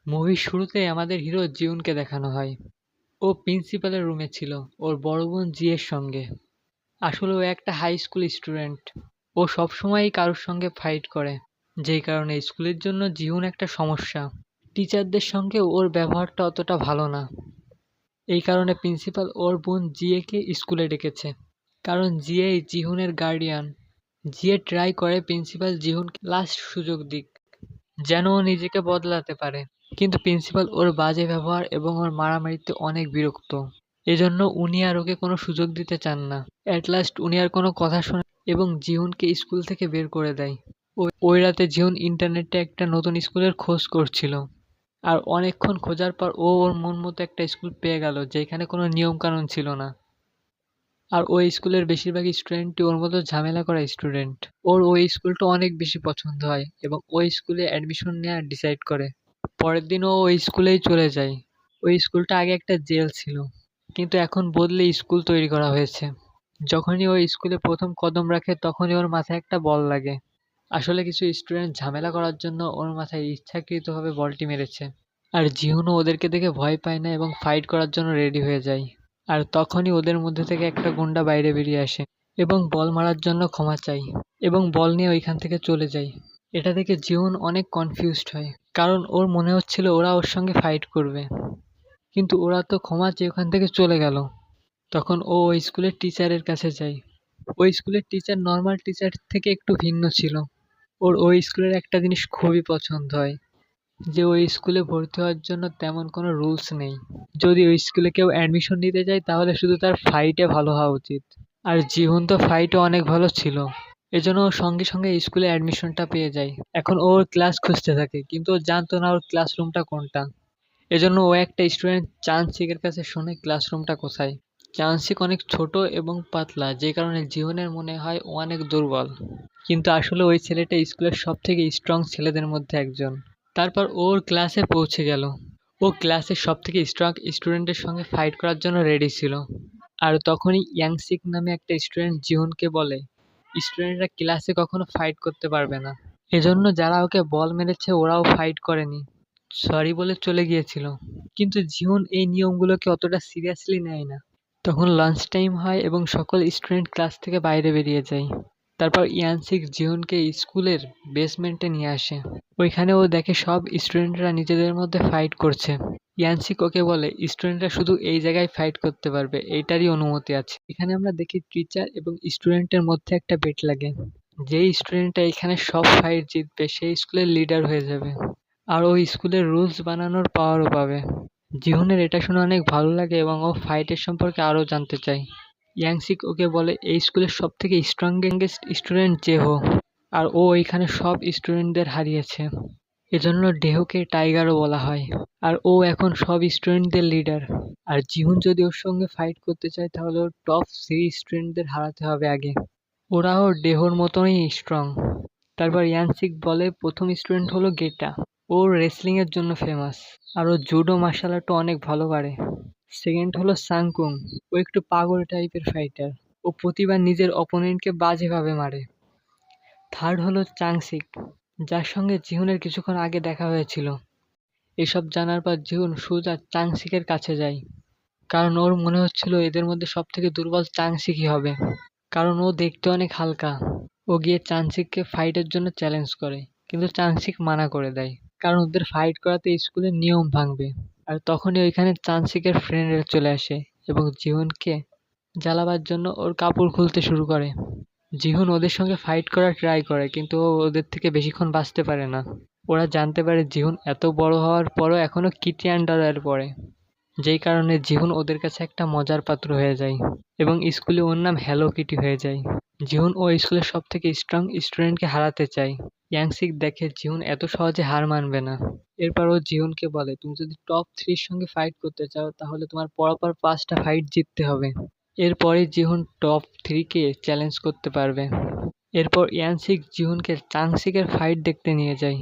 মুভির শুরুতেই আমাদের হিরো জিউনকে দেখানো হয়। ও প্রিন্সিপালের রুমে ছিল ওর বড় বোন জিয়ের সঙ্গে। আসলে ও একটা হাই স্কুল স্টুডেন্ট। ও সবসময়ই কারোর সঙ্গে ফাইট করে, যেই কারণে স্কুলের জন্য জিউন একটা সমস্যা। টিচারদের সঙ্গে ওর ব্যবহারটা অতটা ভালো না। এই কারণে প্রিন্সিপাল ওর বোন জিয়েকে স্কুলে ডেকেছে, কারণ জিয়ে জিহুনের গার্ডিয়ান। জিয়ে ট্রাই করে প্রিন্সিপাল জিহুনকে লাস্ট সুযোগ দিক, যেন ও নিজেকে বদলাতে পারে। কিন্তু প্রিন্সিপাল ওর বাজে ব্যবহার এবং ওর মারামারিতে অনেক বিরক্ত। এজন্য উনি আর ওকে কোনো সুযোগ দিতে চান না। অ্যাট লাস্ট উনি আর কোনো কথা শোনে এবং জিহুনকে স্কুল থেকে বের করে দেয়। ওই রাতে জিহুন ইন্টারনেটে একটা নতুন স্কুলের খোঁজ করছিল। আর অনেকক্ষণ খোঁজার পর ও ওর মন মতো একটা স্কুল পেয়ে গেল, যেখানে কোনো নিয়ম কানুন ছিল না। আর ওই স্কুলের বেশিরভাগ স্টুডেন্টই ওর মতো ঝামেলা করা স্টুডেন্ট। ওর ওই স্কুলটা অনেক বেশি পছন্দ হয় এবং ওই স্কুলে অ্যাডমিশন নেওয়ার ডিসাইড করে। পরের দিন ও ওই স্কুলেই চলে যায়। ওই স্কুলটা আগে একটা জেল ছিল, কিন্তু এখন বদলে স্কুল তৈরি করা হয়েছে। যখনই ও স্কুলে প্রথম কদম রাখে তখনই ওর মাথায় একটা বল লাগে। আসলে কিছু স্টুডেন্ট ঝামেলা করার জন্য ওর মাথায় ইচ্ছাকৃতভাবে বলটি মেরেছে। আর জিহুনও ওদেরকে দেখে ভয় পায় না এবং ফাইট করার জন্য রেডি হয়ে যায়। আর তখনই ওদের মধ্যে থেকে একটা গুন্ডা বাইরে বেরিয়ে আসে এবং বল মারার জন্য ক্ষমা চাই এবং বল নিয়ে ওইখান থেকে চলে যায়। এটা দেখে জিহুন অনেক কনফিউজড হয়, কারণ ওর মনে হচ্ছিল ওরা ওর সঙ্গে ফাইট করবে, কিন্তু ওরা তো ক্ষমা চেয়ে ওখান থেকে চলে গেল। তখন ও ওই স্কুলের টিচারের কাছে যায়। ওই স্কুলের টিচার নর্মাল টিচার থেকে একটু ভিন্ন ছিল। ওর ওই স্কুলের একটা জিনিস খুবই পছন্দ হয়, যে ওই স্কুলে ভর্তি হওয়ার জন্য তেমন কোনো রুলস নেই। যদি ওই স্কুলে কেউ অ্যাডমিশন নিতে যায় তাহলে শুধু তার ফাইটে ভালো হওয়া উচিত। আর জীবন তো ফাইটও অনেক ভালো ছিল, এজন্য ও সঙ্গে সঙ্গে স্কুলে অ্যাডমিশনটা পেয়ে যায়। এখন ওর ক্লাস খুঁজতে থাকে, কিন্তু ও জানতো না ওর ক্লাসরুমটা কোনটা। এজন্য ও একটা স্টুডেন্ট চান্সিকের কাছে শোনে ক্লাসরুমটা কোথায়। চান্সিক অনেক ছোট এবং পাতলা, যে কারণে জীবনের মনে হয় ও অনেক দুর্বল, কিন্তু আসলে ওই ছেলেটা স্কুলের সব থেকে স্ট্রং ছেলেদের মধ্যে একজন। তারপর ওর ক্লাসে পৌঁছে গেল। ও ক্লাসের সব থেকে স্ট্রং স্টুডেন্টের সঙ্গে ফাইট করার জন্য রেডি ছিল। আর তখনই ইয়াংসিক নামে একটা স্টুডেন্ট জিহুনকে বলে স্টুডেন্টরা ক্লাসে কখনো ফাইট করতে পারবে না। এজন্য যারা ওকে বল মেরেছে ওরাও ফাইট করেনি, সরি বলে চলে গিয়েছিল। কিন্তু জিহুন এই নিয়মগুলোকে অতটা সিরিয়াসলি নেয় না। তখন লাঞ্চ টাইম হয় এবং সকল স্টুডেন্ট ক্লাস থেকে বাইরে বেরিয়ে যায়। তারপর ইয়ানসিক জিহুনকে স্কুলের বেসমেন্টে নিয়ে আসে। ওইখানে ও দেখে সব স্টুডেন্টরা নিজেদের মধ্যে ফাইট করছে। ইয়ানসিক ওকে বলে স্টুডেন্টরা শুধু এই জায়গায় ফাইট করতে পারবে, এইটারই অনুমতি আছে। এখানে আমরা দেখি টিচার এবং স্টুডেন্টের মধ্যে একটা বেট লাগে। যেই স্টুডেন্টটা এখানে সব ফাইট জিতবে সেই স্কুলের লিডার হয়ে যাবে, আর ওই স্কুলের রুলস বানানোর পাওয়ারও পাবে। জিহুনের এটা শুনে অনেক ভালো লাগে এবং ও ফাইটের সম্পর্কে আরও জানতে চায়। ইয়াংসিক ওকে বলে এই স্কুলের সব থেকে স্ট্রংগেস্ট স্টুডেন্ট জেহো, আর ও এখানে সব স্টুডেন্টদের হারিয়েছে। এজন্য ডেহোকে টাইগারও বলা হয়। আর ও এখন সব স্টুডেন্টদের লিডার। আর জিহুন যদি ওর সঙ্গে ফাইট করতে চায় তাহলে ওর টপ 3 স্টুডেন্টদের হারাতে হবে আগে। ওরাও ডেহোর মতনই স্ট্রং। তারপর ইয়ানসিক বলে প্রথম স্টুডেন্ট হলো গেটা। ও রেসলিং এর জন্য ফেমাস, আর ও জুডো মার্শাল আর্টও অনেক ভালো পারে। সেকেন্ড হলো সাংকুং। ও একটু পাগল টাইপের ফাইটার। ও প্রতিবার নিজের অপোনেন্টকে বাজেভাবে মারে। থার্ড হলো চাংসিক, যার সঙ্গে জিহুনের কিছুক্ষণ আগে দেখা হয়েছিল। এসব জানার পর জিহুন সোজা চাংসিকের কাছে যায়, কারণ ওর মনে হচ্ছিল এদের মধ্যে সব থেকে দুর্বল চাংসিকই হবে, কারণ ও দেখতে অনেক হালকা। ও গিয়ে চাংসিককে ফাইটের জন্য চ্যালেঞ্জ করে, কিন্তু চাংসিক মানা করে দেয়, কারণ ওদের ফাইট করাতে স্কুলের নিয়ম ভাঙবে। আর তখনই ওইখানে চাংসিকের ফ্রেন্ডরা চলে আসে এবং জিহুনকে জ্বালাবার জন্য ওর কাপড় খুলতে শুরু করে। জিহুন ওদের সঙ্গে ফাইট করার ট্রাই করে, কিন্তু ও ওদের থেকে বেশিক্ষণ বাঁচতে পারে না। ওরা জানতে পারে জিহুন এত বড় হওয়ার পরও এখনো কিটি আন্ডারওয়্যার পরে, যেই কারণে জিহুন ওদের কাছে একটা মজার পাত্র হয়ে যায় এবং স্কুলে ওর নাম হ্যালো কিটি হয়ে যায়। জিহুন ও স্কুলের সব থেকে স্ট্রং স্টুডেন্টকে হারাতে চায়। ইয়াংসিক দেখে জিহুন এত সহজে হার মানবে না। এরপর ও জিহুনকে বলে তুমি যদি টপ 3 সঙ্গে ফাইট করতে চাও তাহলে তোমার পরপর 5টা ফাইট জিততে হবে। এরপরে জিহুন টপ 3-কে চ্যালেঞ্জ করতে পারবে। এরপর ইয়ানসিক জিহুনকে চাংসিকের ফাইট দেখতে নিয়ে যায়,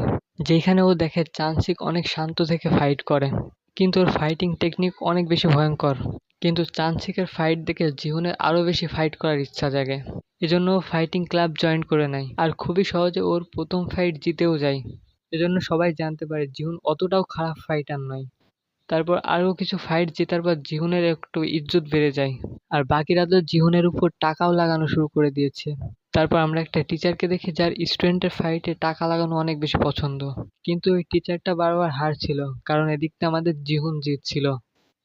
যেখানে ও দেখে চাংসিক অনেক শান্ত থেকে ফাইট করে, কিন্তু ওর ফাইটিং টেকনিক অনেক বেশি ভয়ঙ্কর। কিন্তু চাংসিকের ফাইট দেখে জিহুনের আরও বেশি ফাইট করার ইচ্ছা জাগে। এজন্য ও ফাইটিং ক্লাব জয়েন করে নেয় আর খুবই সহজে ওর প্রথম ফাইট জিতেও যায়। এজন্য সবাই জানতে পারে জিহুন অতটাও খারাপ ফাইটার নয়। তারপর আরো কিছু ফাইট জেতার পর জিহুনের একটু ইজ্জত বেড়ে যায়। আর বাকিরা তো জিহুনের উপর টাকাও লাগানো শুরু করে দিয়েছে। তারপর আমরা একটা টিচারকে দেখি যার স্টুডেন্টের ফাইটে টাকা লাগানো অনেক বেশি পছন্দ। কিন্তু ওই টিচারটা বারবার হারছিল, কারণ এদিকটা আমাদের জিহুন জিতছিল।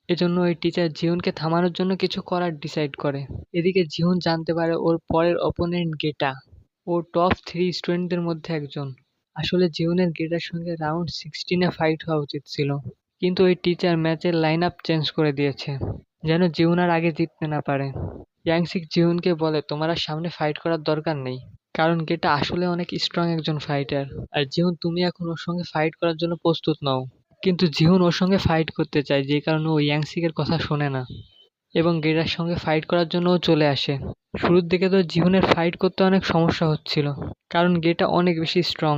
এজন্য ওই টিচার জিহুনকে থামানোর জন্য কিছু করার ডিসাইড করে। এদিকে জিহুন জানতে পারে ওর পরের অপোনেন্ট গেটা, ও টপ 3 স্টুডেন্টদের মধ্যে একজন। আসলে জিহুনের গেটার সঙ্গে রাউন্ড 16 ফাইট হওয়া উচিত ছিল, কিন্তু ওই টিচার ম্যাচের লাইন আপ চেঞ্জ করে দিয়েছে, যেন জিহুন আর আগে জিততে না পারে। ইয়াংসিক জিহুনকে বলে তোমার আর সামনে ফাইট করার দরকার নেই, কারণ গেটা আসলে অনেক স্ট্রং একজন ফাইটার। আর জিহুন, তুমি এখন ওর সঙ্গে ফাইট করার জন্য প্রস্তুত নও। কিন্তু জিহুন ওর সঙ্গে ফাইট করতে চায়, যে কারণে ও ইয়াংসিকের কথা শোনে না এবং গেটার সঙ্গে ফাইট করার জন্য ও চলে আসে। শুরুর দিকে তো জিহুনের ফাইট করতে অনেক সমস্যা হচ্ছিল, কারণ গেটা অনেক বেশি স্ট্রং।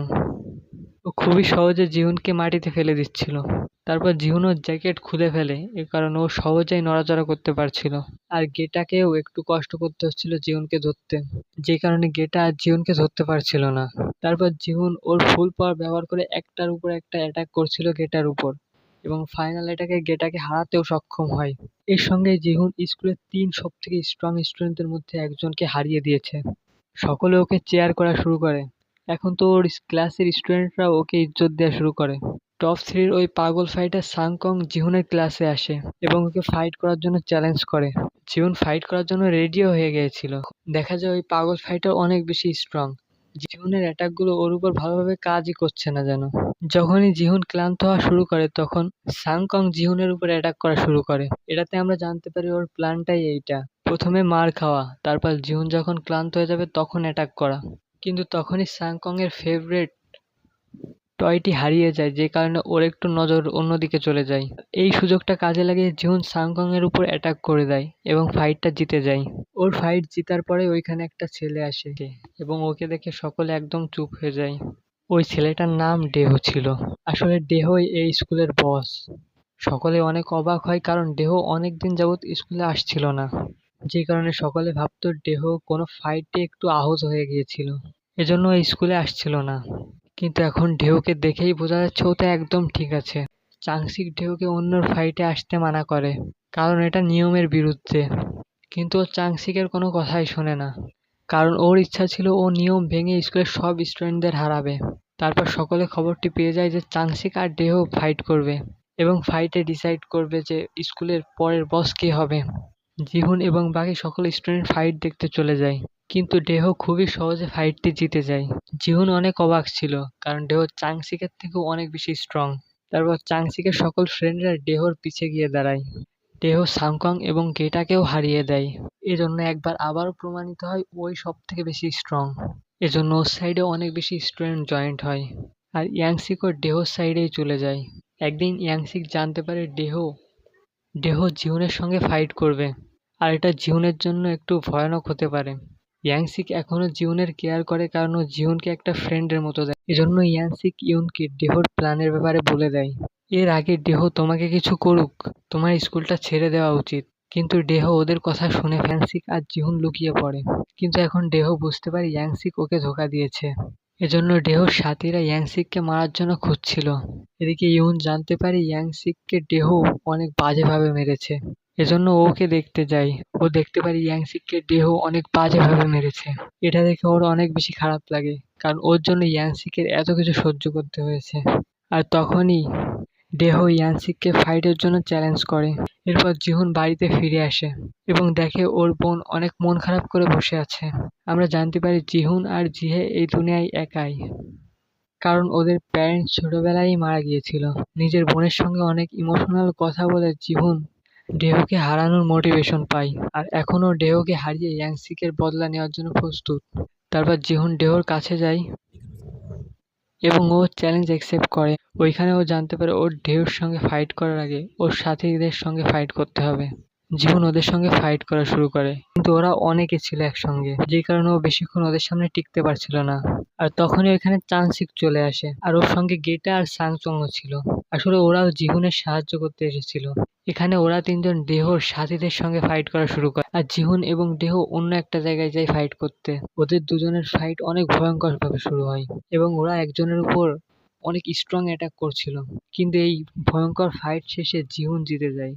ও খুবই সহজে জিহুনকে মাটিতে ফেলে দিচ্ছিল। তারপর জিহুন ওর জ্যাকেট খুলে ফেলে, এ কারণে ও সহজেই নড়াচড়া করতে পারছিল। আর গেটাকেও একটু কষ্ট করতে হচ্ছিল জিহুনকে ধরতে, যে কারণে গেটা আর জিহুনকে ধরতে পারছিল না। তারপর জিহুন ওর ফুল পাওয়ার ব্যবহার করে একটার উপর একটা অ্যাটাক করছিল গেটার উপর, এবং ফাইনাল অ্যাটাকে গেটাকে হারাতেও সক্ষম হয়। এর সঙ্গে জিহুন স্কুলের 3 সবথেকে স্ট্রং স্টুডেন্টদের মধ্যে একজনকে হারিয়ে দিয়েছে। সকলে ওকে চেয়ার করা শুরু করে। এখন তো ওর ক্লাসের স্টুডেন্টরা ওকে ইজ্জত দেওয়া শুরু করে। টপ 3 ওই পাগল ফাইটার সাংকং জিহুনের ক্লাসে আসে এবং ওকে ফাইট করার জন্য চ্যালেঞ্জ করে। জিহুন ফাইট করার জন্য রেডিও হয়ে গিয়েছিল। দেখা যায় ওই পাগল ফাইটার অনেক বেশি স্ট্রং। জিহুনের অ্যাটাকগুলো ওর উপর ভালোভাবে কাজই করছে না যেন। যখনই জিহুন ক্লান্ত হওয়া শুরু করে, তখন সাংকং জিহুনের উপর অ্যাটাক করা শুরু করে। এটাতে আমরা জানতে পারি ওর প্ল্যানটাই এইটা, প্রথমে মার খাওয়া, তারপর জিহুন যখন ক্লান্ত হয়ে যাবে তখন অ্যাটাক করা। কিন্তু তখনই সাংকং এর ফেভারিট টয়টি হারিয়ে যায়, যে কারণে ওর একটু নজর অন্যদিকে চলে যায়। এই সুযোগটা কাজে লাগিয়ে জিহুন সাংকং এর উপর অ্যাটাক করে দেয় এবং ফাইটটা জিতে যায়। ওর ফাইট জিতার পরে ওইখানে একটা ছেলে আসে এবং ওকে দেখে সকলে একদম চুপ হয়ে যায়। ওই ছেলেটার নাম ডেহো ছিল। আসলে ডেহোই এই স্কুলের বস। সকলে অনেক অবাক হয়, কারণ ডেহো অনেকদিন যাবৎ স্কুলে আসছিল না, যে কারণে সকলে ভাবতো ডেহো কোনো ফাইটে একটু আহত হয়ে গিয়েছিল, এজন্য ও স্কুলে আসছিল না। কিন্তু এখন ঢেউকে দেখেই বোঝা যাচ্ছে ও তো একদম ঠিক আছে। চাংসিক ঢেউকে অন্যর ফাইটে আসতে মানা করে, কারণ এটা নিয়মের বিরুদ্ধে। কিন্তু ও চাংসিকের কোনো কথাই শোনে না, কারণ ওর ইচ্ছা ছিল ও নিয়ম ভেঙে স্কুলের সব স্টুডেন্টদের হারাবে। তারপর সকলে খবরটি পেয়ে যায় যে চাংসিক আর ডেহো ফাইট করবে এবং ফাইটে ডিসাইড করবে যে স্কুলের পরের বস কে হবে। জিহুন এবং বাকি সকল স্টুডেন্ট ফাইট দেখতে চলে যায়, কিন্তু ডেহো খুবই সহজে ফাইটটি জিতে যায়। জিহুন অনেক অবাক ছিল, কারণ ডেহো চাংসিকের থেকেও অনেক বেশি স্ট্রং। তারপর চাংসিকের সকল ফ্রেন্ডরা ডেহোর পিছে গিয়ে দাঁড়ায়। ডেহো সাংকং এবং গেটাকেও হারিয়ে দেয়। এজন্য একবার আবারও প্রমাণিত হয় ওই সব থেকে বেশি স্ট্রং। এজন্য ওর সাইডে অনেক বেশি স্টুডেন্ট জয়েন্ট হয়, আর ইয়াংসিকও ডেহোর সাইডেই চলে যায়। একদিন ইয়াংসিক জানতে পারে ডেহো জিহুনের সঙ্গে ফাইট করবে, আর এটা জিহুনের জন্য একটু ভয়ানক হতে পারে। ইয়াংসিক এখনো জিহুনের কেয়ার করে, কারণ ও জিহুনকে একটা ফ্রেন্ডের মতো দেয়। এজন্য ইয়াংসিক ইউনকে ডেহোর প্ল্যানের ব্যাপারে বলে দেয়। এর আগে ডেহো তোমাকে কিছু করুক, তোমার স্কুলটা ছেড়ে দেওয়া উচিত। কিন্তু ডেহো ওদের কথা শুনে ইয়াংসিক আর জিহুন লুকিয়ে পড়ে। কিন্তু এখন ডেহো বুঝতে পারে ইয়াংসিক ওকে ধোঁকা দিয়েছে। এজন্য ডেহোর সাথীরা ইয়াংসিককে মারার জন্য খুঁজছিল। এদিকে ইউন জানতে পারে ইয়াংসিককে ডেহো অনেক বাজেভাবে মেরেছে। এজন্য ওকে দেখতে যায়। ও দেখতে পারে ইয়াংসিককে ডেহো অনেক বাজেভাবে মেরেছে। এটা দেখে ওর অনেক বেশি খারাপ লাগে, কারণ ওর জন্য ইয়াংসিকের এত কিছু সহ্য করতে হয়েছে। আর তখনই ডেহো ইয়াংসিককে ফাইটের জন্য চ্যালেঞ্জ করে। এরপর জিহুন বাড়িতে ফিরে আসে এবং দেখে ওর বোন অনেক মন খারাপ করে বসে আছে। আমরা জানতে পারি জিহুন আর জিহে এই দুনিয়ায় একাই, কারণ ওদের প্যারেন্টস ছোটবেলায় মারা গিয়েছিল। নিজের বোনের সঙ্গে অনেক ইমোশনাল কথা বলে জিহুন ডেহোকে হারানোর মোটিভেশন পায়, আর এখনও ডেহোকে হারিয়ে ইয়াংসিকের বদলা নেওয়ার জন্য প্রস্তুত। তারপর জিহুন ডেহোর কাছে যায় এবং ও চ্যালেঞ্জ অ্যাকসেপ্ট করে। ওইখানে ও জানতে পারে ওর ঢেউর সঙ্গে ফাইট করার আগে ওর সাথীদের সঙ্গে ফাইট করতে হবে। জীবন ওদের সঙ্গে ফাইট করা শুরু করে, কিন্তু ওরা অনেকে ছিল একসঙ্গে, যে কারণে ও বেশিক্ষণ ওদের সামনে টিকতে পারছিল না। আর তখনই ওইখানে চাংসিক চলে আসে, আর ওর সঙ্গে গেটা আর সাংচংও ছিল। আসলে ওরাও জিহুনের সাহায্য করতে এসেছিল। এখানে ওরা তিনজন ডেহোর সাথীদের সঙ্গে ফাইট করা শুরু করে, আর জিহুন এবং ডেহো অন্য একটা জায়গায় যায় ফাইট করতে। ওদের দুজনের ফাইট অনেক ভয়ঙ্কর ভাবে শুরু হয় এবং ওরা একজনের উপর অনেক স্ট্রং অ্যাটাক করছিল, কিন্তু এই ভয়ঙ্কর ফাইট শেষে জিহুন জিতে যায়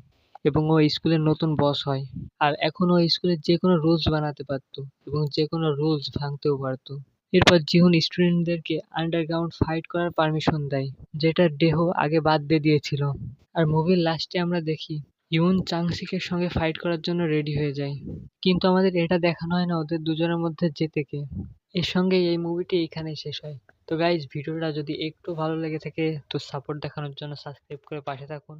এবং ও স্কুলের নতুন বস হয়। আর এখন ও স্কুলের যে কোনো রুলস বানাতে পারতো এবং যে কোনো রুলস ভাঙতেও পারতো। এরপর জিহুন স্টুডেন্টদেরকে আন্ডারগ্রাউন্ড ফাইট করার পারমিশন দেয়, যেটা ডেহো আগে বাদ দিয়ে দিয়েছিল। আর মুভির লাস্টে আমরা দেখি ইউন চাংসিকের সঙ্গে ফাইট করার জন্য রেডি হয়ে যায়, কিন্তু আমাদের এটা দেখানো হয় না ওদের দুজনের মধ্যে জেতে কে। এর সঙ্গেই এই মুভিটি এখানেই শেষ হয়। তো গাইজ, ভিডিওটা যদি একটু ভালো লেগে থাকে তো সাপোর্ট দেখানোর জন্য সাবস্ক্রাইব করে পাশে থাকুন।